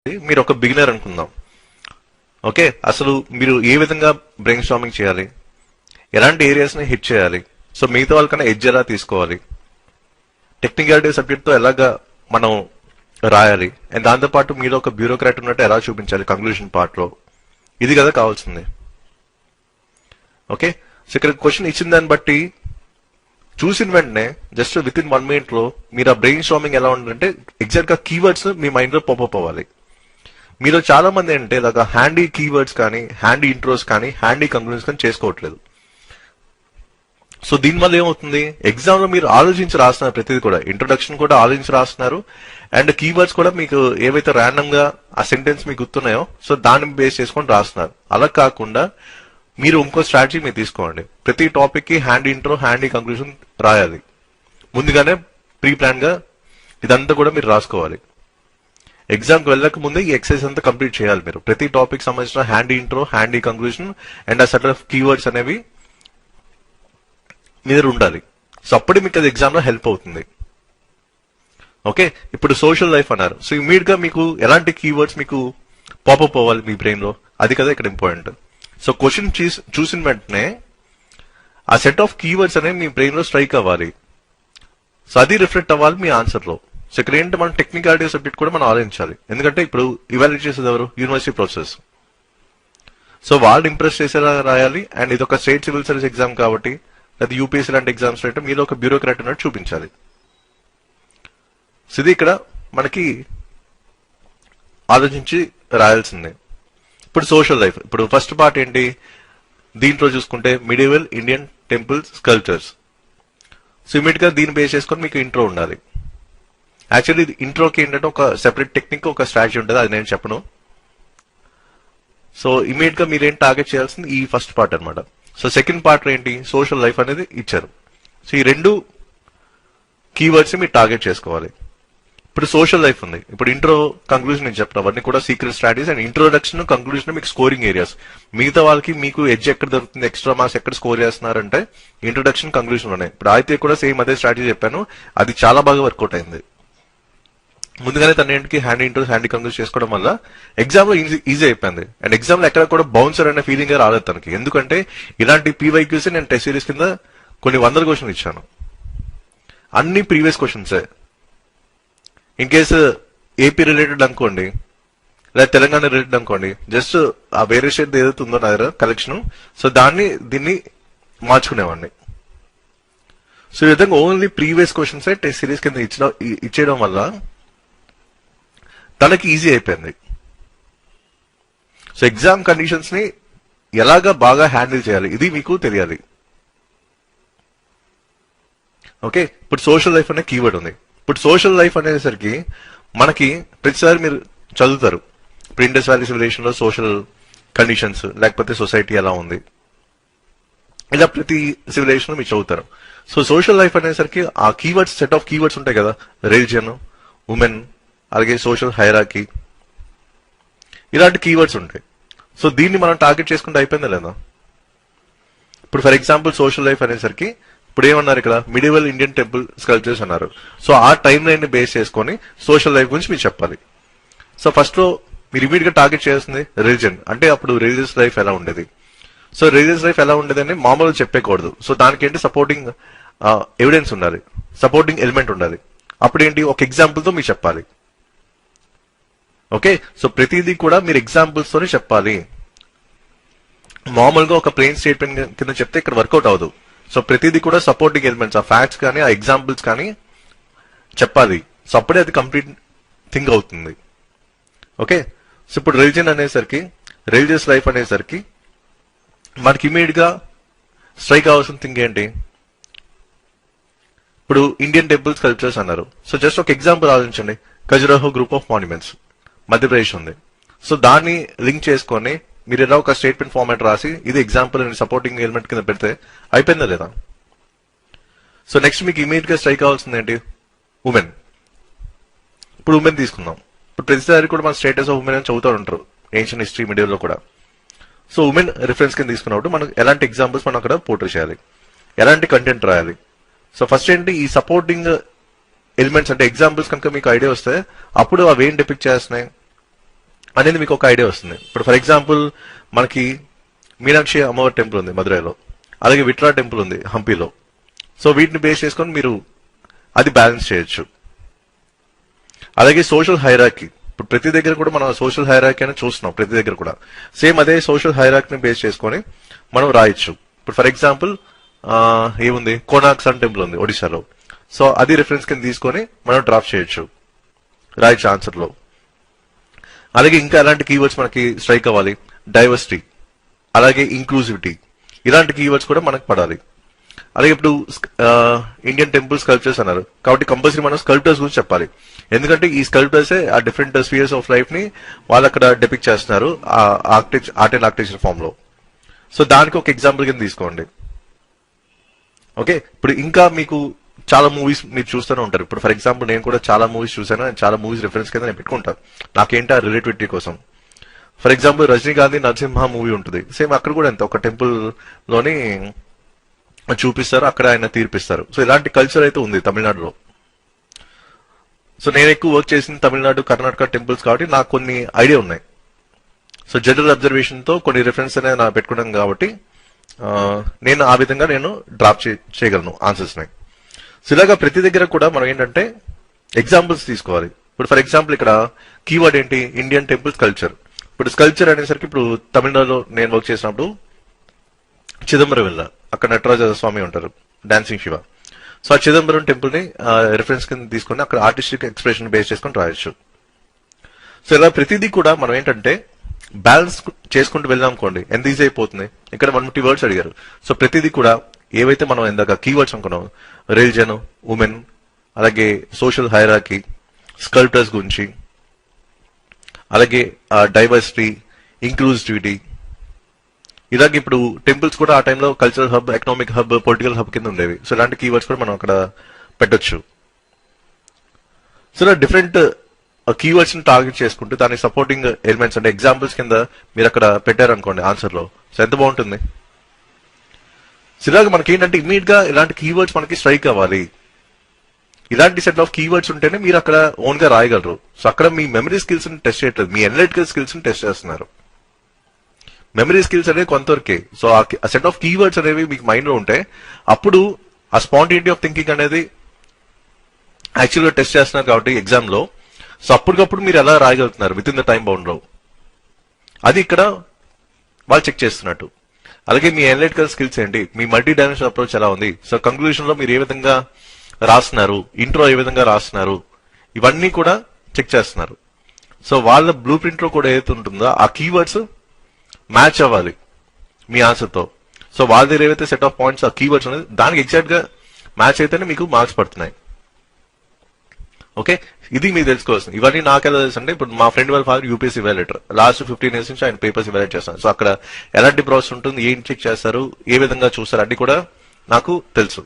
మీరు ఒక బిగినర్ అనుకుందాం. ఓకే, అసలు మీరు ఏ విధంగా బ్రెయిన్ స్టార్మింగ్ చేయాలి, ఎలాంటి ఏరియాస్ ని హిట్ చేయాలి, సో మిగతా వాళ్ళకన్నా ఎడ్జ్ ఎలా తీసుకోవాలి, టెక్నికాలిటీ సబ్జెక్ట్ తో ఎలాగా మనం రాయాలి, అండ్ దాంతోపాటు మీరు ఒక బ్యూరోక్రాట్ ఉన్నట్టు ఎలా చూపించాలి కంక్లూజన్ పార్ట్ లో, ఇది కదా కావాల్సింది. ఓకే, సో ఇక్కడ క్వశ్చన్ ఇచ్చిన దాన్ని బట్టి చూసిన వెంటనే జస్ట్ విత్ ఇన్ 1 minute లో మీరు ఆ బ్రెయిన్ స్టార్మింగ్ ఎలా ఉండాలంటే ఎగ్జాక్ట్ గా కీవర్డ్స్ మీ మైండ్ లో పాపప్ అవ్వాలి. మీరు చాలా మంది అంటే ఇలాగా హ్యాండీ కీవర్డ్స్ కానీ, హ్యాండీ ఇంట్రోస్ కానీ, హ్యాండీ కంక్లూజన్స్ కానీ చేసుకోవట్లేదు. సో దీనివల్ల ఏమవుతుంది, ఎగ్జామ్ లో మీరు ఆలోచించి రాస్తున్నారు, ప్రతిదీ కూడా ఇంట్రొడక్షన్ కూడా ఆలోచించి రాస్తున్నారు, అండ్ కీవర్డ్స్ కూడా మీకు ఏవైతే ర్యాండమ్ గా ఆ సెంటెన్స్ మీకు గుర్తున్నాయో సో దాన్ని బేస్ చేసుకొని రాస్తున్నారు. అలా కాకుండా మీరు ఇంకో స్ట్రాటజీ మీరు తీసుకోండి. ప్రతి టాపిక్ కి హ్యాండీ ఇంట్రో, హ్యాండీ కంక్లూజన్ రాయాలి. ముందుగానే ప్రీ ప్లాన్ గా ఇదంతా కూడా మీరు రాసుకోవాలి. ఎగ్జామ్ కి వెళ్ళక ముందే ఈ ఎక్సర్సైజ్ అంతా కంప్లీట్ చేయాలి. మీరు ప్రతి టాపిక్ సంబంధించిన handy intro, handy conclusion and a set of keywords అనేవి మీ దగ్గర ఉండాలి. సో అప్పుడే మీకు అది ఎగ్జామ్ లో హెల్ప్ అవుతుంది. ఓకే, ఇప్పుడు సోషల్ లైఫ్ అన్నారు. సో ఇమీడియట్ గా మీకు ఎలాంటి కీవర్డ్స్ మీకు పాపప్ అవ్వాలి మీ బ్రెయిన్ లో, అది కదా ఇక్కడ ఇంపార్టెంట్. సో క్వశ్చన్ చూసిన వెంటనే ఆ సెట్ ఆఫ్ కీవర్డ్స్ అనేవి మీ బ్రెయిన్ లో స్ట్రైక్ అవ్వాలి. సో అది రిఫ్లెక్ట్ అవ్వాలి మీ ఆన్సర్ లో. సో ఇక్కడ ఏంటి, మనం టెక్నికాలిటీ సబ్జెక్ట్ కూడా మనం ఆలోచించాలి. ఎందుకంటే ఇప్పుడు ఇవాల్యుయేట్ చేసేది ఎవరు, యూనివర్సిటీ ప్రాసెస్. సో వాళ్ళు ఇంప్రెస్ చేసేలా రాయాలి. అండ్ ఇది ఒక స్టేట్ సివిల్ సర్వీస్ ఎగ్జామ్ కాబట్టి, లేదా యూపీఎస్సీ లాంటి ఎగ్జామ్స్ అయితే మీరు ఒక బ్యూరోక్రాట్ ఉన్నట్టు చూపించాలి. సో ఇది ఇక్కడ మనకి ఆలోచించి రాయాల్సిందే. ఇప్పుడు సోషల్ లైఫ్, ఇప్పుడు ఫస్ట్ పార్ట్ ఏంటి, దీంట్లో చూసుకుంటే medieval Indian temples sculptures. So immediate గా దీన్ని బేస్ చేసుకొని మీకు ఇంట్రో ఉండాలి. యాక్చువల్లీ ఇంట్రోకి ఏంటంటే ఒక సెపరేట్ టెక్నిక్, ఒక స్ట్రాటజీ ఉంటుంది, అది నేను చెప్పను. సో ఇమీడియట్ గా మీరేం టార్గెట్ చేయాల్సింది ఈ ఫస్ట్ పార్ట్ అనమాట. సో సెకండ్ పార్ట్ ఏంటి, సోషల్ లైఫ్ అనేది ఇచ్చారు. సో ఈ రెండు కీవర్డ్స్ మీరు టార్గెట్ చేసుకోవాలి. ఇప్పుడు సోషల్ లైఫ్ ఉంది, ఇప్పుడు ఇంట్రో కంక్లూజన్ నేను చెప్తాను, అవన్నీ కూడా secret strategies. And introduction, conclusion మీకు స్కోరింగ్ ఏరియాస్. మిగతా వాళ్ళకి మీకు ఎడ్జ్ ఎక్కడ దొరుకుతుంది, ఎక్స్ట్రా మార్క్స్ ఎక్కడ స్కోర్ చేస్తున్నారంటే ఇంట్రొడక్షన్, కంక్లూజన్ ఉన్నాయి. ఇప్పుడు అయితే కూడా సేమ్ అదే స్ట్రాటజీ చెప్పాను, అది చాలా బాగా వర్కౌట్ అయింది. ముందుగానే తన ఏంటికి హ్యాండీ ఇంట్రోస్, హ్యాండీ కంక్లూజన్ చేసుకోవడం వల్ల ఎగ్జామ్ లో ఈజీ అయిపోయింది. అండ్ ఎగ్జామ్ లో ఎక్కడ కూడా బౌన్సర్ అనే ఫీలింగ్ రాలేదు తనకి. ఎందుకంటే ఇలాంటి పీవైక్యూస్ నేను టెస్ట్ సిరీస్ కింద కొన్ని 100 క్వశ్చన్ ఇచ్చాను, అన్ని ప్రీవియస్ క్వశ్చన్సే. ఇన్ కేసు ఏపీ రిలేటెడ్ అనుకోండి, లేదా తెలంగాణ రిలేటెడ్ అనుకోండి, జస్ట్ ఆ వేరే స్టేట్ ఏదైతే ఉందో నా దగ్గర కలెక్షన్, సో దీన్ని మార్చుకునేవాడిని. సో ఈ విధంగా only previous questions test series కింద ఇచ్చేయడం వల్ల తనకి ఈజీ అయిపోయింది. సో ఎగ్జామ్ కండిషన్స్ ని ఎలాగా బాగా హ్యాండిల్ చేయాలి ఇది మీకు తెలియాలి. ఓకే, ఇప్పుడు సోషల్ లైఫ్ అనే కీవర్డ్ ఉంది. ఇప్పుడు సోషల్ లైఫ్ అనేసరికి మనకి ప్రతిసారి మీరు చదువుతారు, ఇప్పుడు ఇండస్ వ్యాలీ సివిలైజేషన్ లో సోషల్ కండిషన్స్, లేకపోతే సొసైటీ ఎలా ఉంది, ఇలా ప్రతి సివిలైజేషన్ లో మీరు చదువుతారు. సో సోషల్ లైఫ్ అనేసరికి ఆ కీవర్డ్స్, సెట్ ఆఫ్ కీవర్డ్స్ ఉంటాయి కదా, రిలిజియన్, ఉమెన్, అలాగే సోషల్ హైరార్కీ, ఇలాంటి కీవర్డ్స్ ఉంటాయి. సో దీన్ని మనం టార్గెట్ చేసుకుంటే అయిపోయిందా లేదా. ఇప్పుడు ఫర్ ఎగ్జాంపుల్ సోషల్ లైఫ్ అనేసరికి ఇప్పుడు ఏమన్నారు, ఇక్కడ మిడివల్ ఇండియన్ టెంపుల్ స్కల్ప్చర్స్ అన్నారు. సో ఆ టైమ్ లైన్ ని బేస్ చేసుకొని సోషల్ లైఫ్ గురించి మీరు చెప్పాలి. సో ఫస్ట్ లో మీరు ఇమీడియట్ గా టార్గెట్ చేయాల్సింది రిలిజన్, అంటే అప్పుడు రిలీజియస్ లైఫ్ ఎలా ఉండేది. సో రిలీజియస్ లైఫ్ ఎలా ఉండేది అని మామూలుగా చెప్పేకూడదు. సో దానికి ఏంటి, సపోర్టింగ్ ఎవిడెన్స్ ఉండాలి, సపోర్టింగ్ ఎలిమెంట్ ఉండాలి. అప్పుడు ఏంటి, ఒక ఎగ్జాంపుల్ తో మీరు చెప్పాలి. ఓకే, సో ప్రతిదీ కూడా మీరు ఎగ్జాంపుల్స్ తోనే చెప్పాలి. మామూలుగా ఒక ప్లెయిన్ స్టేట్మెంట్ కింద చెప్తే ఇక్కడ వర్కౌట్ అవ్వదు. సో ప్రతిదీ కూడా సపోర్టింగ్ ఎలిమెంట్స్, ఆ ఫ్యాక్ట్స్ కానీ, ఆ ఎగ్జాంపుల్స్ కానీ చెప్పాలి. సో అప్పుడే అది కంప్లీట్ థింగ్ అవుతుంది. ఓకే, సో ఇప్పుడు రిలిజన్ అనేసరికి, రిలీజియస్ లైఫ్ అనేసరికి మనకి ఇమీడియట్ గా స్ట్రైక్ అవ్వాల్సిన థింగ్ ఏంటి, ఇప్పుడు ఇండియన్ టెంపుల్స్ కల్చర్స్ అన్నారు. సో జస్ట్ ఒక ఎగ్జాంపుల్ ఆలోచించండి, Khajuraho group of monuments Madhya Pradesh ఉంది. సో దాన్ని లింక్ చేసుకొని మీరు ఎలా ఒక స్టేట్మెంట్ ఫార్మాట్ రాసి ఇది ఎగ్జాంపుల్ అని సపోర్టింగ్ ఎలిమెంట్ కింద పెడితే అయిపోయిందా లేదా. సో నెక్స్ట్ మీకు ఇమీడియట్ గా స్ట్రైక్ అవ్వాల్సింది ఏంటి, ఉమెన్. ఇప్పుడు ఉమెన్ తీసుకుందాం. ఇప్పుడు ప్రతిసారి కూడా మన స్టేటస్ ఆఫ్ ఉమెన్ అని చదువుతూ ఉంటారు ఏన్షియన్ హిస్టరీ మీడియాలో కూడా. సో ఉమెన్ రిఫరెన్స్ కింద తీసుకున్నప్పుడు మనం ఎలాంటి ఎగ్జాంపుల్స్ మనం అక్కడ పోర్ట్రే చేయాలి, ఎలాంటి కంటెంట్ రాయాలి. సో ఫస్ట్ ఏంటి, ఈ సపోర్టింగ్ ఎలిమెంట్స్ అంటే ఎగ్జాంపుల్స్ కనుక మీకు ఐడియా వస్తే అప్పుడు అవి ఏం డిపిక్ట్ చేస్తున్నాయి, అనేది మీకు ఒక ఐడియా వస్తుంది. ఇప్పుడు ఫర్ ఎగ్జాంపుల్ మనకి మీనాక్షి అమ్మవారి టెంపుల్ ఉంది మధురైలో, అలాగే విట్లా టెంపుల్ ఉంది హంపీలో. సో వీటిని బేస్ చేసుకొని మీరు అది బ్యాలెన్స్ చేయొచ్చు. అలాగే సోషల్ హైరార్కీ, ఇప్పుడు ప్రతి దగ్గర కూడా మనం సోషల్ హైరార్కీ అని చూస్తున్నాం, ప్రతి దగ్గర కూడా సేమ్ అదే సోషల్ హైరార్కీని బేస్ చేసుకొని మనం రాయొచ్చు. ఇప్పుడు ఫర్ ఎగ్జాంపుల్ ఏముంది, కోనార్క్ సన్ టెంపుల్ ఉంది ఒడిశాలో. సో అది రిఫరెన్స్ కింద తీసుకొని మనం డ్రాప్ చేయొచ్చు, రాయొచ్చు ఆన్సర్ లో. అలాగే ఇంకా ఎలాంటి కీవర్డ్స్ మనకి స్ట్రైక్ అవ్వాలి, డైవర్సిటీ, అలాగే ఇంక్లూసివిటీ, ఇలాంటి కీవర్డ్స్ కూడా మనకు పడాలి. అలాగే ఇప్పుడు ఇండియన్ టెంపుల్ స్కల్ప్చర్స్ అన్నారు కాబట్టి కంపల్సరీ మనం స్కల్ప్టర్స్ గురించి చెప్పాలి. ఎందుకంటే ఈ స్కల్ప్టర్సే ఆ డిఫరెంట్ స్పియర్స్ ఆఫ్ లైఫ్ ని వాళ్ళు అక్కడ డెపిక్ట్ చేస్తున్నారు ఆర్ట్ అండ్ ఆర్కిటెక్చర్ ఫామ్ లో. సో దానికి ఒక ఎగ్జాంపుల్ కింద తీసుకోండి. ఓకే, ఇప్పుడు ఇంకా మీకు చాలా మూవీస్ మీరు చూస్తూనే ఉంటారు. ఇప్పుడు ఫర్ ఎగ్జాంపుల్ నేను కూడా చాలా మూవీస్ చూసాను, చాలా మూవీస్ రిఫరెన్స్ కింద నేను పెట్టుకుంటాను నాకేంటి ఆ రిలేటివిటీ కోసం. For example Rajinikanth Narasimha movie ఉంటుంది, సేమ్ అక్కడ కూడా ఎంత ఒక టెంపుల్ లోని చూపిస్తారు, అక్కడ ఆయన తీర్పిస్తారు. సో ఇలాంటి కల్చర్ అయితే ఉంది తమిళనాడులో. సో నేను ఎక్కువ వర్క్ చేసిన తమిళనాడు, కర్ణాటక టెంపుల్స్ కాబట్టి నాకు కొన్ని ఐడియా ఉన్నాయి. సో జనరల్ అబ్జర్వేషన్ తో కొన్ని రిఫరెన్స్ అనేది నా పెట్టుకున్నాను కాబట్టి నేను ఆ విధంగా నేను డ్రాప్ చేయగలను ఆన్సర్స్ ని. సో ఇలాగా ప్రతి దగ్గర కూడా మనం ఏంటంటే ఎగ్జాంపుల్స్ తీసుకోవాలి. ఇప్పుడు ఫర్ ఎగ్జాంపుల్ ఇక్కడ కీవర్డ్ ఏంటి, ఇండియన్ టెంపుల్స్ కల్చర్. ఇప్పుడు స్కల్చర్ అనేసరికి ఇప్పుడు తమిళనాడులో నేను వర్క్ చేసినప్పుడు చిదంబరం వెళ్ళా, అక్కడ నటరాజ స్వామి ఉంటారు, డాన్సింగ్ శివ. సో ఆ చిదంబరం టెంపుల్ ని రిఫరెన్స్ కింద తీసుకుని అక్కడ ఆర్టిస్టిక్ ఎక్స్ప్రెషన్ బేస్ చేసుకుని రాయొచ్చు. సో ఇలా ప్రతిదీ కూడా మనం ఏంటంటే బ్యాలెన్స్ చేసుకుంటూ వెళ్ళాం అనుకోండి ఎంత ఈజీ అయిపోతుంది. ఇక్కడ 150 వర్డ్స్ అడిగారు. సో ప్రతిదీ కూడా ఏవైతే మనం ఇందాక కీవర్డ్స్ అనుకున్నాం, రిలిజన్, ఉమెన్, అలాగే సోషల్ హైరార్కీ, స్కల్ప్టర్స్ గురించి, అలాగే డైవర్సిటీ, ఇంక్లూసివిటీ, ఇలాగే ఇప్పుడు టెంపుల్స్ కూడా ఆ టైంలో cultural hub, economic hub, political hub కింద ఉండేవి. సో ఇలాంటి కీవర్డ్స్ కూడా మనం అక్కడ పెట్టొచ్చు. సో ఇలా డిఫరెంట్ కీవర్డ్స్ ని టార్గెట్ చేసుకుంటూ దానికి సపోర్టింగ్ ఎలిమెంట్స్ అంటే ఎగ్జాంపుల్స్ కింద మీరు అక్కడ పెట్టారనుకోండి ఆన్సర్ లో, సో ఎంత బాగుంటుంది. సో ఇలాగ మనకి ఏంటంటే ఇమీడియట్ గా ఇలాంటి కీవర్డ్స్ మనకి స్ట్రైక్ అవ్వాలి. ఇలాంటి సెట్ ఆఫ్ కీవర్డ్స్ ఉంటేనే మీరు అక్కడ ఓన్ గా రాయగలరు. సో అక్కడ మీ మెమరీ స్కిల్స్ ని టెస్ట్ చేయట్లేదు, మీ అనలిటికల్ స్కిల్స్ ని టెస్ట్ చేస్తున్నారు. మెమరీ స్కిల్స్ అనేవి కొంతవరకే. సో ఆ సెట్ ఆఫ్ కీవర్డ్స్ అనేవి మీకు మైండ్ లో ఉంటే అప్పుడు ఆ స్పాంటేనిటీ ఆఫ్ థింకింగ్ అనేది యాక్చువల్ గా టెస్ట్ చేస్తున్నారు కాబట్టి ఎగ్జామ్ లో. సో అప్పటికప్పుడు మీరు ఎలా రాయగలుగుతున్నారు within the time bound లో, అది ఇక్కడ వాళ్ళు చెక్ చేస్తున్నట్టు. అలాగే మీ అనలిటికల్ స్కిల్స్ ఏంటి, మీ మల్టీ డైమెన్షనల్ అప్రోచ్ ఎలా ఉంది, సో కంక్లూజన్ లో మీరు ఏ విధంగా రాస్తున్నారు, ఇంట్రో ఏ విధంగా రాస్తున్నారు, ఇవన్నీ కూడా చెక్ చేస్తున్నారు. సో వాళ్ళ బ్లూ ప్రింట్ లో కూడా ఏదైతే ఉంటుందో ఆ కీవర్డ్స్ మ్యాచ్ అవ్వాలి మీ ఆన్సర్ తో. సో వాళ్ళ దగ్గర ఏవైతే సెట్ ఆఫ్ పాయింట్స్ ఆ కీవర్డ్స్ అనేది దానికి ఎగ్జాక్ట్ గా మ్యాచ్ అయితేనే మీకు మార్క్స్ పడుతున్నాయి. ఓకే, ఇది మీరు తెలుసుకోవాల్సింది. ఇవన్నీ నాకెలా తెలుసు అంటే ఇప్పుడు మా ఫ్రెండ్ వాళ్ళ father UPSC evaluator, last 15 years నుంచి ఆయన పేపర్స్ ఇవాల్యుయేట్ చేస్తాను. సో అక్కడ ఎలాంటి ప్రాసెస్ ఉంటుంది, ఏం చెక్ చేస్తారు, ఏ విధంగా చూస్తారు అన్ని కూడా నాకు తెలుసు.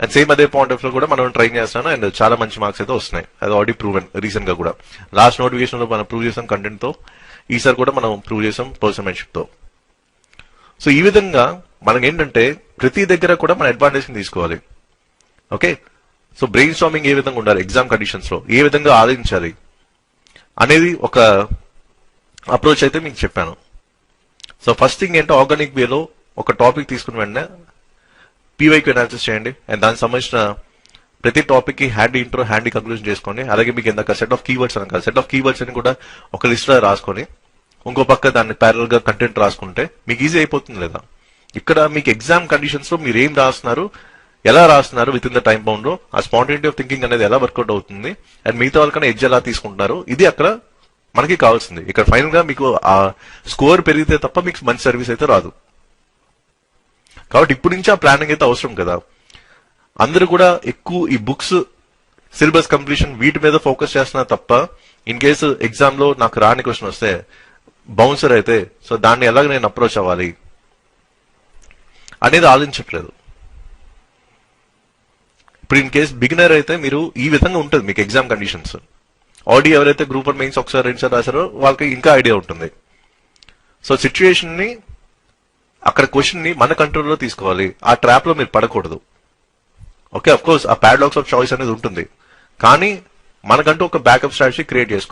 అండ్ సేమ్ అదే పాయింట్ ఆఫ్ లో కూడా మనం ట్రైన్ చేస్తాను అండ్ చాలా మంచి మార్క్స్ అయితే వస్తున్నాయి. అది ఆల్రెడీ ప్రూవెన్ రీసెంట్ గా కూడా. లాస్ట్ నోటిఫికేషన్ లో మనం ప్రూవ్ చేసాం కంటెంట్ తో, ఈసారి కూడా మనం ప్రూవ్ చేసాం పర్సన్మెన్షిప్ తో. సో ఈ విధంగా మనకి ఏంటంటే ప్రతి దగ్గర కూడా మన అడ్వాంటేజ్ తీసుకోవాలి. ఓకే, సో బ్రెయిన్ స్టార్మింగ్ ఏ విధంగా ఉండాలి, ఎగ్జామ్ కండిషన్స్ లో ఏ విధంగా ఆలోచించాలి అనేది ఒక అప్రోచ్ అయితే మీకు చెప్పాను. సో ఫస్ట్ థింగ్ ఏంటో ఆర్గానిక్ వేలో ఒక టాపిక్ తీసుకుని వెంటనే పీవైక్యూ అనాలిసిస్ చేయండి అండ్ దానికి సంబంధించిన ప్రతి టాపిక్ కి హ్యాండీ ఇంట్రో, హ్యాండీ కంక్లూజన్ చేసుకోండి. అలాగే మీకు ఇందాక సెట్ ఆఫ్ కీవర్డ్స్ అనగా సెట్ ఆఫ్ కీవర్డ్స్ అని కూడా ఒక లిస్ట్ లో రాసుకొని ఇంకో పక్క దాన్ని ప్యారల్ గా కంటెంట్ రాసుకుంటే మీకు ఈజీ అయిపోతుంది. లేదా ఇక్కడ మీకు ఎగ్జామ్ కండిషన్స్ లో మీరు ఏం రాస్తున్నారు, ఎలా రాస్తున్నారు with in the time bound లో, ఆ స్పాంటేనిటీ ఆఫ్ థింకింగ్ అనేది ఎలా వర్కౌట్ అవుతుంది అండ్ మిగతా వాళ్ళకన్నా ఎడ్జ్ ఎలా తీసుకుంటున్నారు, ఇది అక్కడ మనకి కావాల్సింది. ఇక్కడ ఫైనల్ గా మీకు ఆ స్కోర్ పెరిగితే తప్ప మీకు మంచి సర్వీస్ అయితే రాదు. కాబట్టి ఇప్పటి నుంచి ఆ ప్లానింగ్ అయితే అవసరం కదా. అందరూ కూడా ఎక్కువ ఈ బుక్స్, సిలబస్ కంప్లీషన్ వీటి మీద ఫోకస్ చేస్తున్నారు తప్ప ఇన్ కేసు ఎగ్జామ్ లో నాకు రాని క్వశ్చన్ వస్తే బౌన్సర్ అయితే సో దాన్ని ఎలాగ నేను అప్రోచ్ అవ్వాలి అనేది ఆలోచించట్లేదు. ఇప్పుడు ఇన్ కేసు బిగినర్ అయితే మీరు ఈ విధంగా ఉంటుంది మీకు ఎగ్జామ్ కండిషన్స్. ఆల్రెడీ ఎవరైతే గ్రూప్ 1 మెయిన్స్ ఒకసారి 2 సార్లు రాశారో వాళ్ళకి ఇంకా ఐడియా ఉంటుంది. సో సిచ్యువేషన్ ని, అక్కడ క్వశ్చన్ ని మన కంట్రోల్లో తీసుకోవాలి. ఆ ట్రాప్ లో మీరు పడకూడదు. ఓకే, అఫ్ కోర్స్ ఆ పారాడాక్స్ ఆఫ్ చాయిస్ అనేది ఉంటుంది, కానీ మనకంటూ ఒక బ్యాకప్ స్ట్రాటజీ క్రియేట్ చేసుకోవాలి.